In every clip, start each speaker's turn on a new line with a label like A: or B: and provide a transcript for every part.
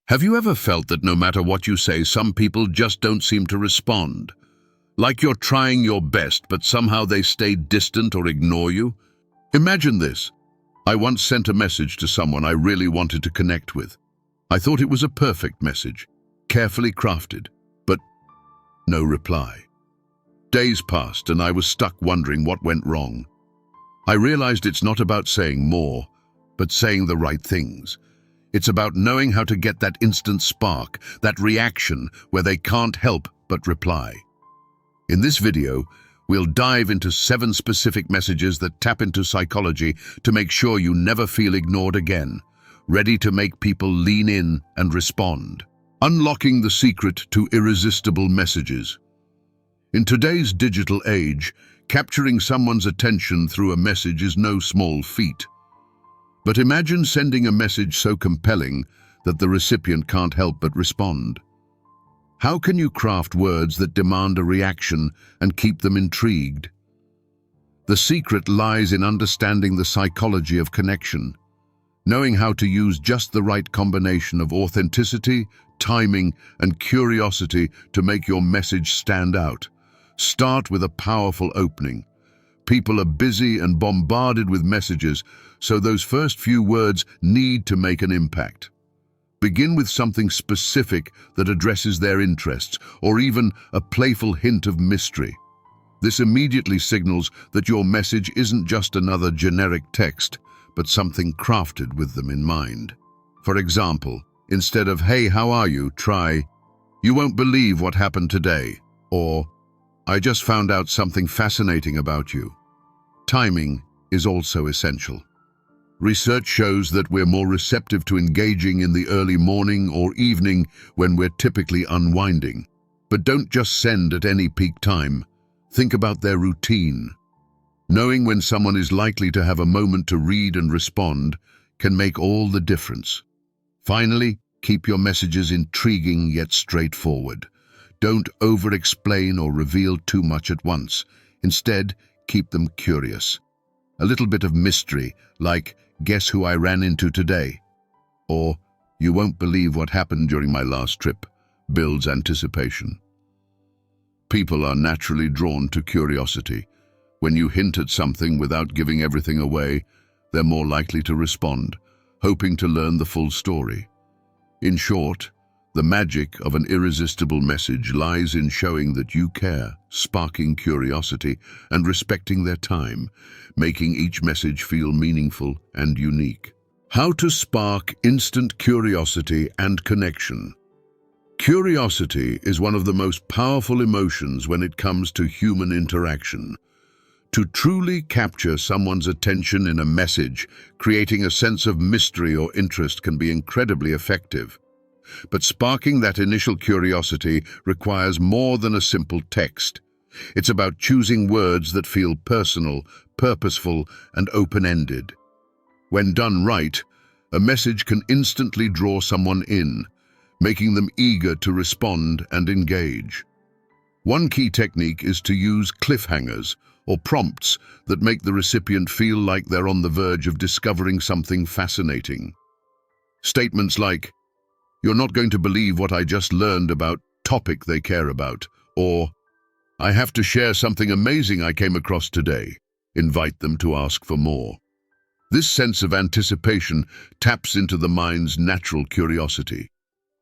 A: Have you ever felt that no matter what you say, some people just don't seem to respond? Like you're trying your best, but somehow they stay distant or ignore you? Imagine this. I once sent a message to someone I really wanted to connect with. I thought it was a perfect message, carefully crafted, but no reply. Days passed and I was stuck wondering what went wrong. I realized it's not about saying more, but saying the right things. It's about knowing how to get that instant spark, that reaction where they can't help but reply. In this video, we'll dive into 7 specific messages that tap into psychology to make sure you never feel ignored again, ready to make people lean in and respond. Unlocking the secret to irresistible messages. In today's digital age, capturing someone's attention through a message is no small feat. But imagine sending a message so compelling that the recipient can't help but respond. How can you craft words that demand a reaction and keep them intrigued? The secret lies in understanding the psychology of connection, knowing how to use just the right combination of authenticity, timing, and curiosity to make your message stand out. Start with a powerful opening. People are busy and bombarded with messages, so those first few words need to make an impact. Begin with something specific that addresses their interests, or even a playful hint of mystery. This immediately signals that your message isn't just another generic text, but something crafted with them in mind. For example, instead of "Hey, how are you?" try, "You won't believe what happened today," or "I just found out something fascinating about you." Timing is also essential. Research shows that we're more receptive to engaging in the early morning or evening when we're typically unwinding. But don't just send at any peak time. Think about their routine. Knowing when someone is likely to have a moment to read and respond can make all the difference. Finally, keep your messages intriguing yet straightforward. Don't over-explain or reveal too much at once. Instead, keep them curious. A little bit of mystery, like "Guess who I ran into today?" or "You won't believe what happened during my last trip," builds anticipation. People are naturally drawn to curiosity. When you hint at something without giving everything away, they're more likely to respond, hoping to learn the full story. In short, the magic of an irresistible message lies in showing that you care, sparking curiosity, and respecting their time, making each message feel meaningful and unique. How to spark instant curiosity and connection. Curiosity is one of the most powerful emotions when it comes to human interaction. To truly capture someone's attention in a message, creating a sense of mystery or interest can be incredibly effective. But sparking that initial curiosity requires more than a simple text. It's about choosing words that feel personal, purposeful, and open-ended. When done right, a message can instantly draw someone in, making them eager to respond and engage. One key technique is to use cliffhangers, or prompts that make the recipient feel like they're on the verge of discovering something fascinating. Statements like, "You're not going to believe what I just learned about topic they care about," or "I have to share something amazing I came across today," invite them to ask for more. This sense of anticipation taps into the mind's natural curiosity.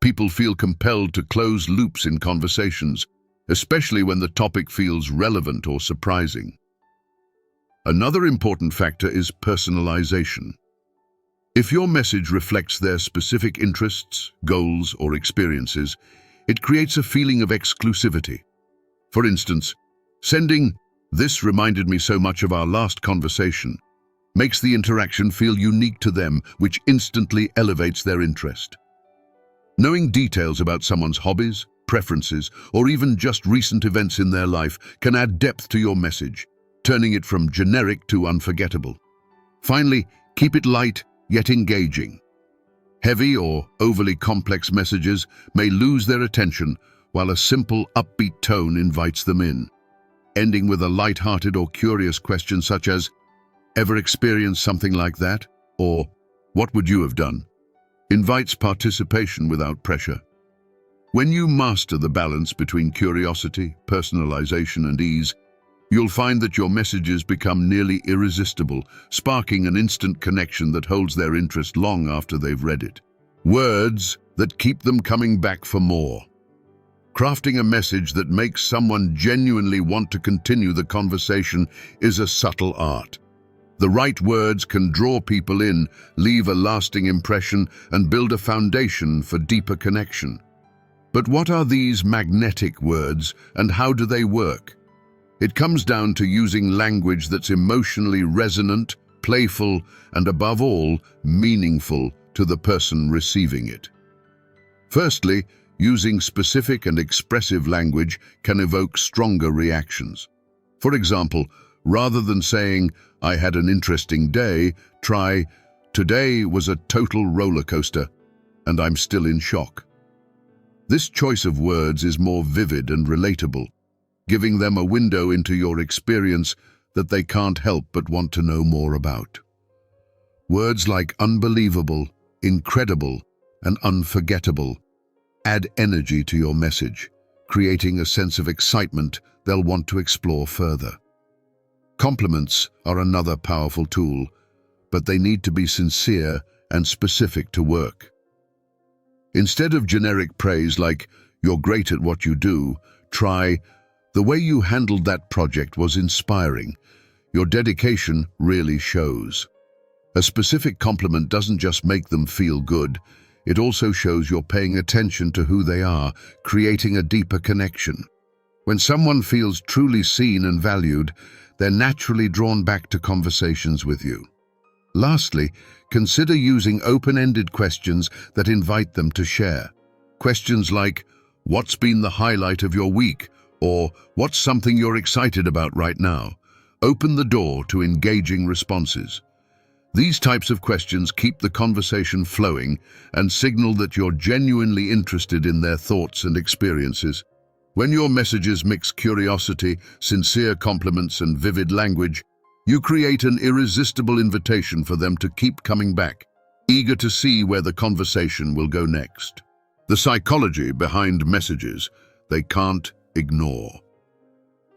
A: People feel compelled to close loops in conversations, especially when the topic feels relevant or surprising. Another important factor is personalization. If your message reflects their specific interests, goals, or experiences, it creates a feeling of exclusivity. For instance, sending "This reminded me so much of our last conversation" makes the interaction feel unique to them, which instantly elevates their interest. Knowing details about someone's hobbies, preferences, or even just recent events in their life can add depth to your message, turning it from generic to unforgettable. Finally, keep it light yet engaging. Heavy or overly complex messages may lose their attention, while a simple, upbeat tone invites them in. Ending with a light-hearted or curious question such as, "Ever experienced something like that?" or "What would you have done?" invites participation without pressure. When you master the balance between curiosity, personalization, and ease, you'll find that your messages become nearly irresistible, sparking an instant connection that holds their interest long after they've read it. Words that keep them coming back for more. Crafting a message that makes someone genuinely want to continue the conversation is a subtle art. The right words can draw people in, leave a lasting impression, and build a foundation for deeper connection. But what are these magnetic words, and how do they work? It comes down to using language that's emotionally resonant, playful, and above all, meaningful to the person receiving it. Firstly, using specific and expressive language can evoke stronger reactions. For example, rather than saying, "I had an interesting day," try, "Today was a total roller coaster, and I'm still in shock." This choice of words is more vivid and relatable, giving them a window into your experience that they can't help but want to know more about. Words like unbelievable, incredible, and unforgettable add energy to your message, creating a sense of excitement they'll want to explore further. Compliments are another powerful tool, but they need to be sincere and specific to work. Instead of generic praise like, "You're great at what you do," try, "The way you handled that project was inspiring. Your dedication really shows." A specific compliment doesn't just make them feel good, it also shows you're paying attention to who they are, creating a deeper connection. When someone feels truly seen and valued, they're naturally drawn back to conversations with you. Lastly, consider using open-ended questions that invite them to share. Questions like, "What's been the highlight of your week?" or "What's something you're excited about right now?" Open the door to engaging responses. These types of questions keep the conversation flowing and signal that you're genuinely interested in their thoughts and experiences. When your messages mix curiosity, sincere compliments, and vivid language, you create an irresistible invitation for them to keep coming back, eager to see where the conversation will go next. The psychology behind messages they can't ignore.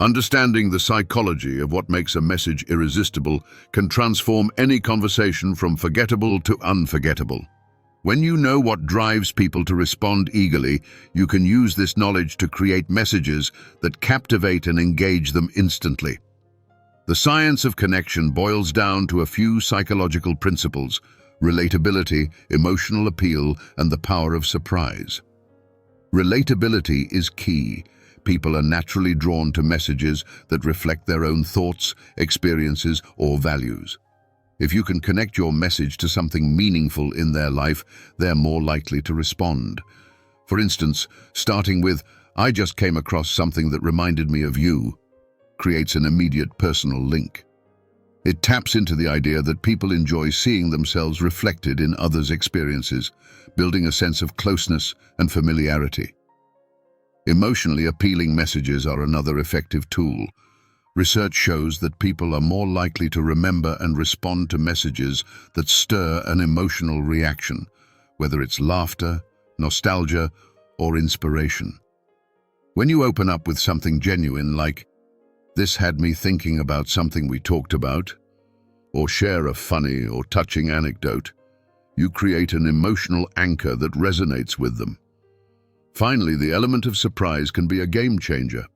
A: Understanding the psychology of what makes a message irresistible can transform any conversation from forgettable to unforgettable. When you know what drives people to respond eagerly, you can use this knowledge to create messages that captivate and engage them instantly. The science of connection boils down to a few psychological principles: relatability, emotional appeal, and the power of surprise. Relatability is key. People are naturally drawn to messages that reflect their own thoughts, experiences, or values. If you can connect your message to something meaningful in their life, they're more likely to respond. For instance, starting with, "I just came across something that reminded me of you," creates an immediate personal link. It taps into the idea that people enjoy seeing themselves reflected in others' experiences, building a sense of closeness and familiarity. Emotionally appealing messages are another effective tool. Research shows that people are more likely to remember and respond to messages that stir an emotional reaction, whether it's laughter, nostalgia, or inspiration. When you open up with something genuine like, "This had me thinking about something we talked about," or share a funny or touching anecdote, you create an emotional anchor that resonates with them. Finally, the element of surprise can be a game changer.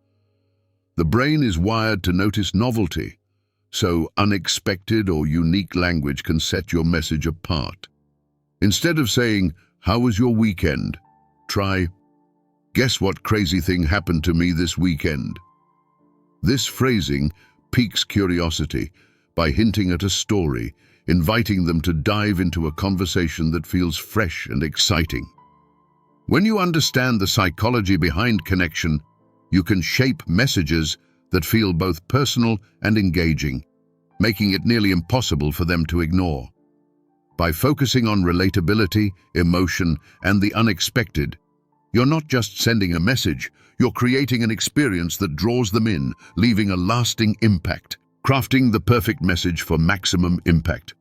A: The brain is wired to notice novelty, so unexpected or unique language can set your message apart. Instead of saying, "How was your weekend?" try, "Guess what crazy thing happened to me this weekend?" This phrasing piques curiosity by hinting at a story, inviting them to dive into a conversation that feels fresh and exciting. When you understand the psychology behind connection, you can shape messages that feel both personal and engaging, making it nearly impossible for them to ignore. By focusing on relatability, emotion, and the unexpected, you're not just sending a message, you're creating an experience that draws them in, leaving a lasting impact, crafting the perfect message for maximum impact.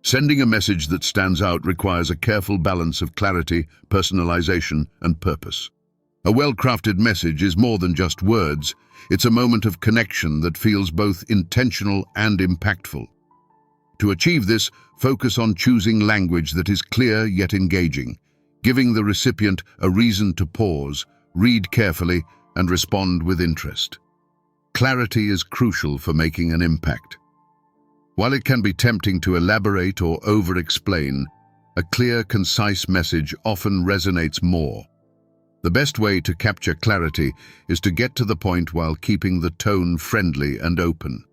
A: Sending a message that stands out requires a careful balance of clarity, personalization, and purpose. A well-crafted message is more than just words. It's a moment of connection that feels both intentional and impactful. To achieve this, focus on choosing language that is clear yet engaging, giving the recipient a reason to pause, read carefully, and respond with interest. Clarity is crucial for making an impact. While it can be tempting to elaborate or over-explain, a clear, concise message often resonates more. The best way to capture clarity is to get to the point while keeping the tone friendly and open.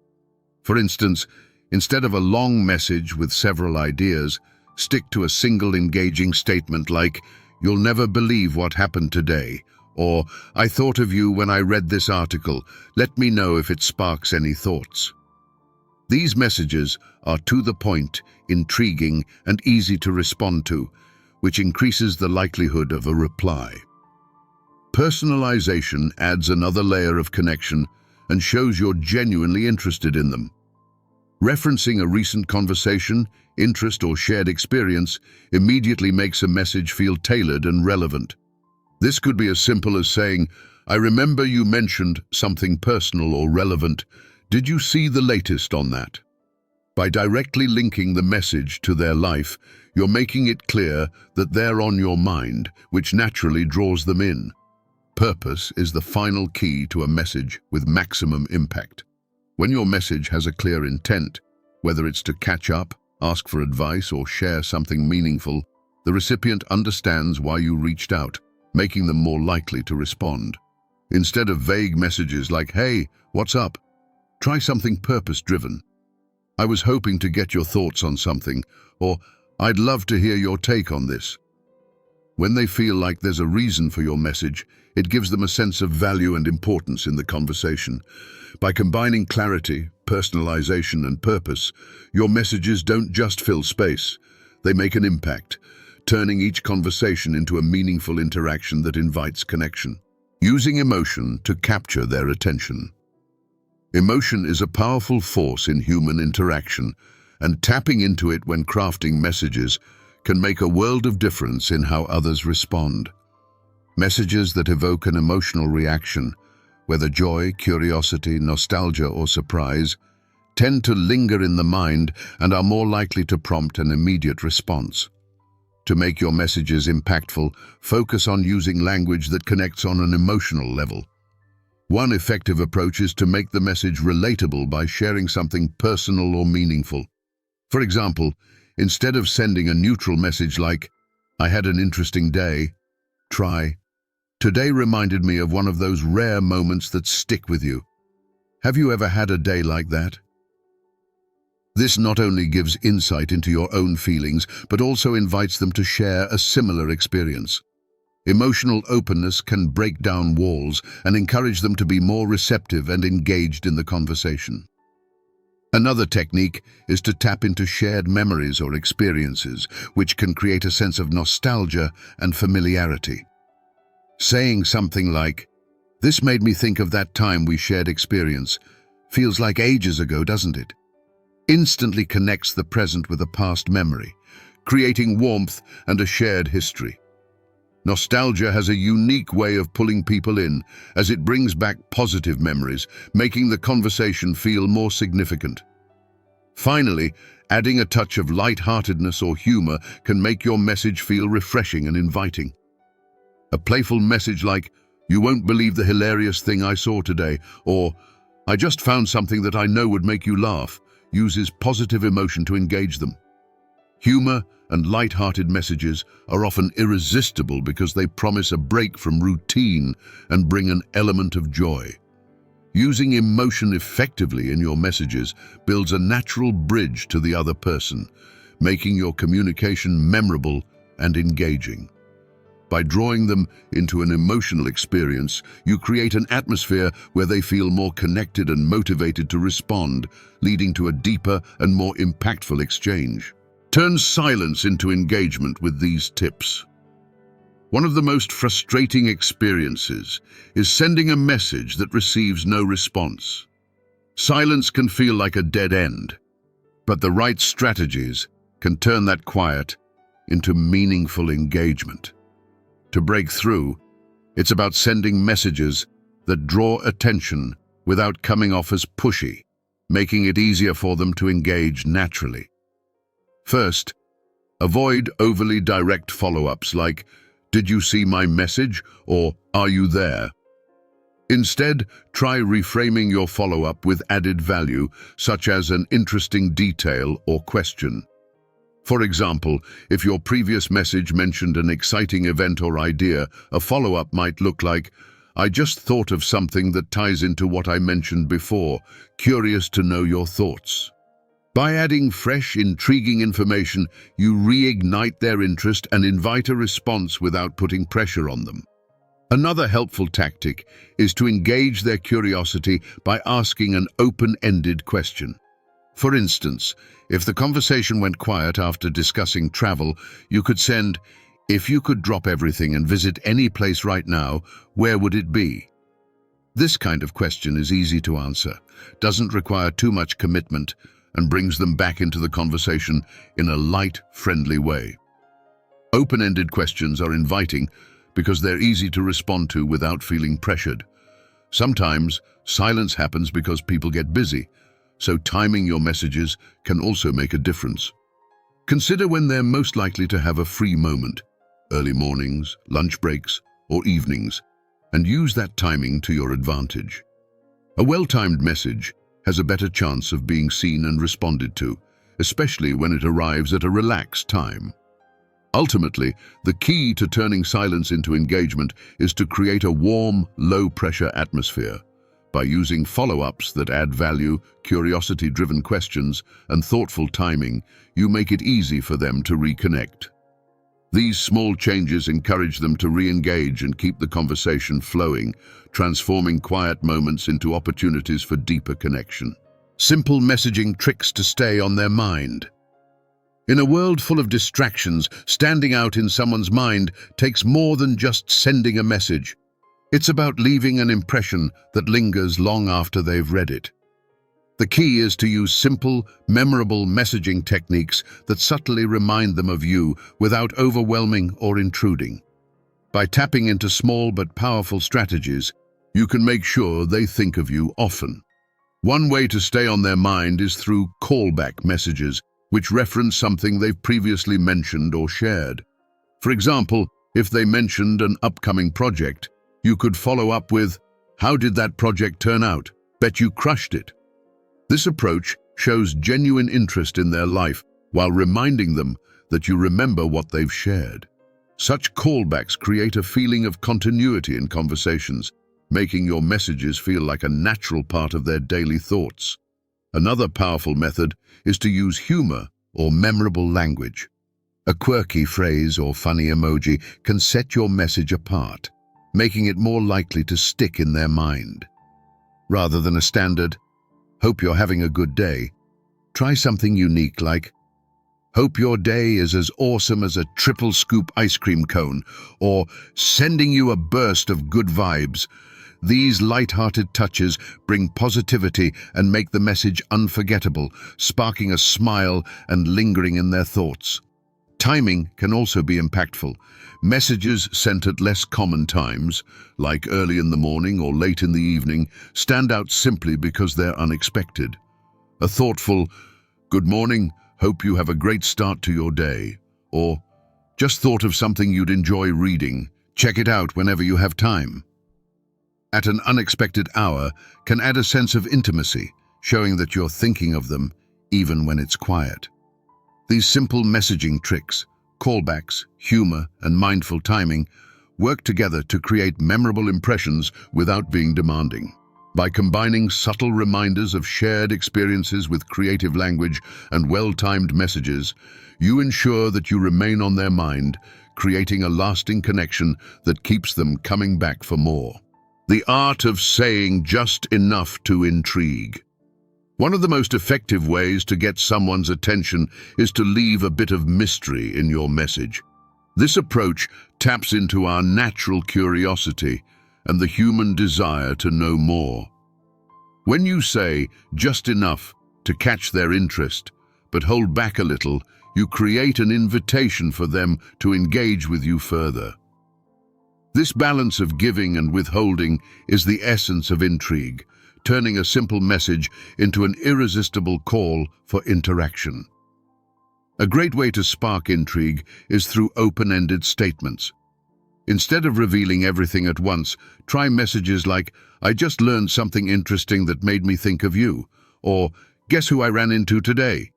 A: For instance, instead of a long message with several ideas, stick to a single engaging statement like, "You'll never believe what happened today," or "I thought of you when I read this article. Let me know if it sparks any thoughts." These messages are to the point, intriguing, and easy to respond to, which increases the likelihood of a reply. Personalization adds another layer of connection and shows you're genuinely interested in them. Referencing a recent conversation, interest, or shared experience immediately makes a message feel tailored and relevant. This could be as simple as saying, "I remember you mentioned something personal or relevant. Did you see the latest on that?" By directly linking the message to their life, you're making it clear that they're on your mind, which naturally draws them in. Purpose is the final key to a message with maximum impact. When your message has a clear intent, whether it's to catch up, ask for advice, or share something meaningful, the recipient understands why you reached out, making them more likely to respond. Instead of vague messages like, "Hey, what's up?" try something purpose-driven. "I was hoping to get your thoughts on something," or "I'd love to hear your take on this." When they feel like there's a reason for your message, it gives them a sense of value and importance in the conversation. By combining clarity, personalization, and purpose, your messages don't just fill space, they make an impact, turning each conversation into a meaningful interaction that invites connection. Using emotion to capture their attention. Emotion is a powerful force in human interaction, and tapping into it when crafting messages can make a world of difference in how others respond. Messages that evoke an emotional reaction, whether joy, curiosity, nostalgia, or surprise, tend to linger in the mind and are more likely to prompt an immediate response. To make your messages impactful, focus on using language that connects on an emotional level. One effective approach is to make the message relatable by sharing something personal or meaningful. For example, instead of sending a neutral message like, "I had an interesting day," try, "Today reminded me of one of those rare moments that stick with you. Have you ever had a day like that?" This not only gives insight into your own feelings, but also invites them to share a similar experience. Emotional openness can break down walls and encourage them to be more receptive and engaged in the conversation. Another technique is to tap into shared memories or experiences, which can create a sense of nostalgia and familiarity. Saying something like, "This made me think of that time we shared experience. Feels like ages ago, doesn't it?" instantly connects the present with a past memory, creating warmth and a shared history. Nostalgia has a unique way of pulling people in, as it brings back positive memories, making the conversation feel more significant. Finally, adding a touch of light-heartedness or humor can make your message feel refreshing and inviting. A playful message like, "You won't believe the hilarious thing I saw today," or "I just found something that I know would make you laugh," uses positive emotion to engage them. Humor and light-hearted messages are often irresistible because they promise a break from routine and bring an element of joy. Using emotion effectively in your messages builds a natural bridge to the other person, making your communication memorable and engaging. By drawing them into an emotional experience, you create an atmosphere where they feel more connected and motivated to respond, leading to a deeper and more impactful exchange. Turn silence into engagement with these tips. One of the most frustrating experiences is sending a message that receives no response. Silence can feel like a dead end, but the right strategies can turn that quiet into meaningful engagement. To break through, it's about sending messages that draw attention without coming off as pushy, making it easier for them to engage naturally. First, avoid overly direct follow-ups like, "Did you see my message?" or "Are you there?" Instead, try reframing your follow-up with added value, such as an interesting detail or question. For example, if your previous message mentioned an exciting event or idea, a follow-up might look like, "I just thought of something that ties into what I mentioned before. Curious to know your thoughts." By adding fresh, intriguing information, you reignite their interest and invite a response without putting pressure on them. Another helpful tactic is to engage their curiosity by asking an open-ended question. For instance, if the conversation went quiet after discussing travel, you could send, "If you could drop everything and visit any place right now, where would it be?" This kind of question is easy to answer, doesn't require too much commitment, and brings them back into the conversation in a light, friendly way. Open-ended questions are inviting because they're easy to respond to without feeling pressured. Sometimes, silence happens because people get busy, so timing your messages can also make a difference. Consider when they're most likely to have a free moment, early mornings, lunch breaks, or evenings, and use that timing to your advantage. A well-timed message has a better chance of being seen and responded to, especially when it arrives at a relaxed time. Ultimately, the key to turning silence into engagement is to create a warm, low-pressure atmosphere. By using follow-ups that add value, curiosity-driven questions, and thoughtful timing, you make it easy for them to reconnect. These small changes encourage them to re-engage and keep the conversation flowing, transforming quiet moments into opportunities for deeper connection. Simple messaging tricks to stay on their mind. In a world full of distractions, standing out in someone's mind takes more than just sending a message. It's about leaving an impression that lingers long after they've read it. The key is to use simple, memorable messaging techniques that subtly remind them of you without overwhelming or intruding. By tapping into small but powerful strategies, you can make sure they think of you often. One way to stay on their mind is through callback messages, which reference something they've previously mentioned or shared. For example, if they mentioned an upcoming project, you could follow up with, "How did that project turn out? Bet you crushed it." This approach shows genuine interest in their life while reminding them that you remember what they've shared. Such callbacks create a feeling of continuity in conversations, making your messages feel like a natural part of their daily thoughts. Another powerful method is to use humor or memorable language. A quirky phrase or funny emoji can set your message apart, making it more likely to stick in their mind. Rather than a standard, "Hope you're having a good day," try something unique like, "Hope your day is as awesome as a triple scoop ice cream cone," or "Sending you a burst of good vibes." These light-hearted touches bring positivity and make the message unforgettable, sparking a smile and lingering in their thoughts. Timing can also be impactful. Messages sent at less common times, like early in the morning or late in the evening, stand out simply because they're unexpected. A thoughtful, "Good morning, hope you have a great start to your day," or "Just thought of something you'd enjoy reading, check it out whenever you have time," at an unexpected hour can add a sense of intimacy, showing that you're thinking of them even when it's quiet. These simple messaging tricks, callbacks, humor, and mindful timing work together to create memorable impressions without being demanding. By combining subtle reminders of shared experiences with creative language and well-timed messages, you ensure that you remain on their mind, creating a lasting connection that keeps them coming back for more. The art of saying just enough to intrigue. One of the most effective ways to get someone's attention is to leave a bit of mystery in your message. This approach taps into our natural curiosity and the human desire to know more. When you say just enough to catch their interest, but hold back a little, you create an invitation for them to engage with you further. This balance of giving and withholding is the essence of intrigue, turning a simple message into an irresistible call for interaction. A great way to spark intrigue is through open-ended statements. Instead of revealing everything at once, try messages like, "I just learned something interesting that made me think of you," or "Guess who I ran into today?"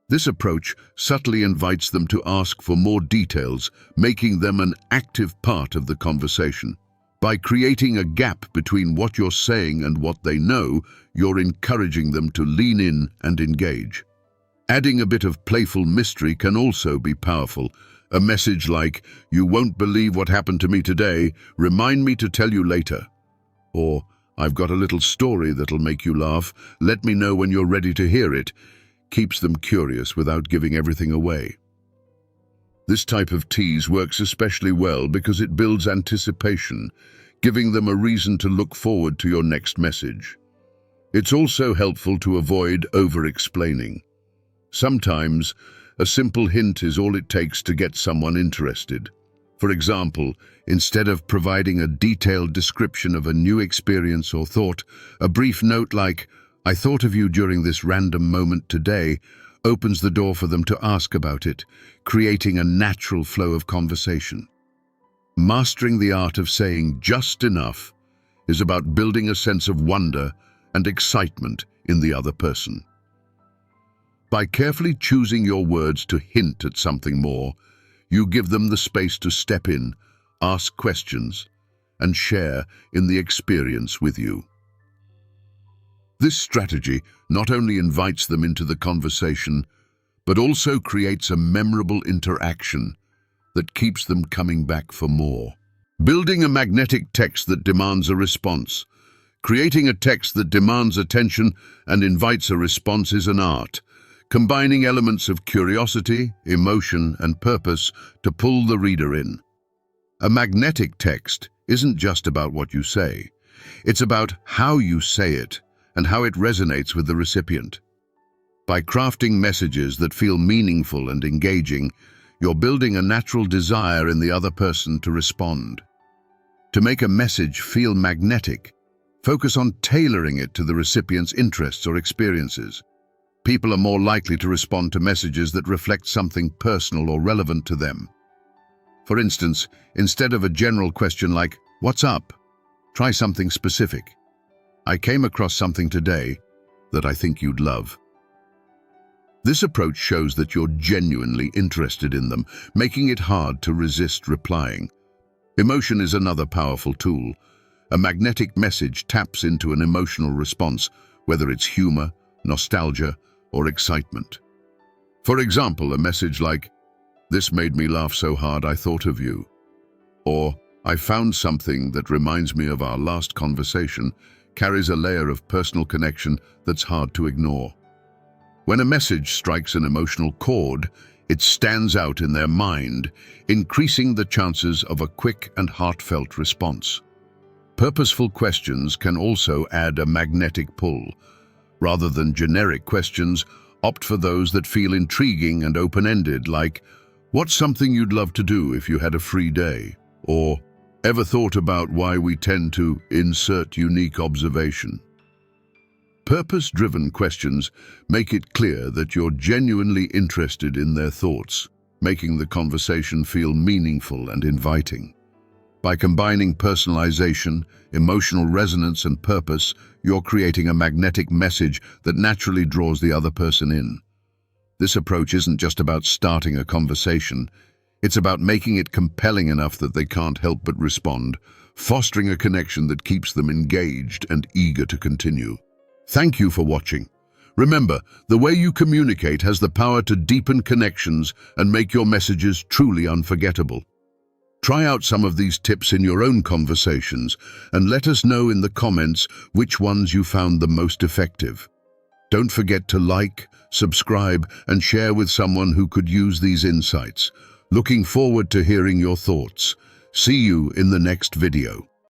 A: This approach subtly invites them to ask for more details, making them an active part of the conversation. By creating a gap between what you're saying and what they know, you're encouraging them to lean in and engage. Adding a bit of playful mystery can also be powerful. A message like, "You won't believe what happened to me today, remind me to tell you later." Or, "I've got a little story that'll make you laugh, let me know when you're ready to hear it," keeps them curious without giving everything away. This type of tease works especially well because it builds anticipation, giving them a reason to look forward to your next message. It's also helpful to avoid over-explaining. Sometimes, a simple hint is all it takes to get someone interested. For example, instead of providing a detailed description of a new experience or thought, a brief note like, "I thought of you during this random moment today," opens the door for them to ask about it, creating a natural flow of conversation. Mastering the art of saying just enough is about building a sense of wonder and excitement in the other person. By carefully choosing your words to hint at something more, you give them the space to step in, ask questions, and share in the experience with you. This strategy not only invites them into the conversation, but also creates a memorable interaction that keeps them coming back for more. Building a magnetic text that demands a response. Creating a text that demands attention and invites a response is an art, combining elements of curiosity, emotion, and purpose to pull the reader in. A magnetic text isn't just about what you say. It's about how you say it and how it resonates with the recipient. By crafting messages that feel meaningful and engaging, you're building a natural desire in the other person to respond. To make a message feel magnetic, focus on tailoring it to the recipient's interests or experiences. People are more likely to respond to messages that reflect something personal or relevant to them. For instance, instead of a general question like, "What's up?" try something specific. "I came across something today that I think you'd love." This approach shows that you're genuinely interested in them, making it hard to resist replying. Emotion is another powerful tool. A magnetic message taps into an emotional response, whether it's humor, nostalgia, or excitement. For example, a message like, "This made me laugh so hard I thought of you," or "I found something that reminds me of our last conversation," carries a layer of personal connection that's hard to ignore. When a message strikes an emotional chord, it stands out in their mind, increasing the chances of a quick and heartfelt response. Purposeful questions can also add a magnetic pull. Rather than generic questions, opt for those that feel intriguing and open-ended, like, "What's something you'd love to do if you had a free day?" Or, "Ever thought about why we tend to insert unique observation?" Purpose-driven questions make it clear that you're genuinely interested in their thoughts, making the conversation feel meaningful and inviting. By combining personalization, emotional resonance, and purpose, you're creating a magnetic message that naturally draws the other person in. This approach isn't just about starting a conversation, it's about making it compelling enough that they can't help but respond, fostering a connection that keeps them engaged and eager to continue. Thank you for watching. Remember, the way you communicate has the power to deepen connections and make your messages truly unforgettable. Try out some of these tips in your own conversations and let us know in the comments which ones you found the most effective. Don't forget to like, subscribe, and share with someone who could use these insights. Looking forward to hearing your thoughts. See you in the next video.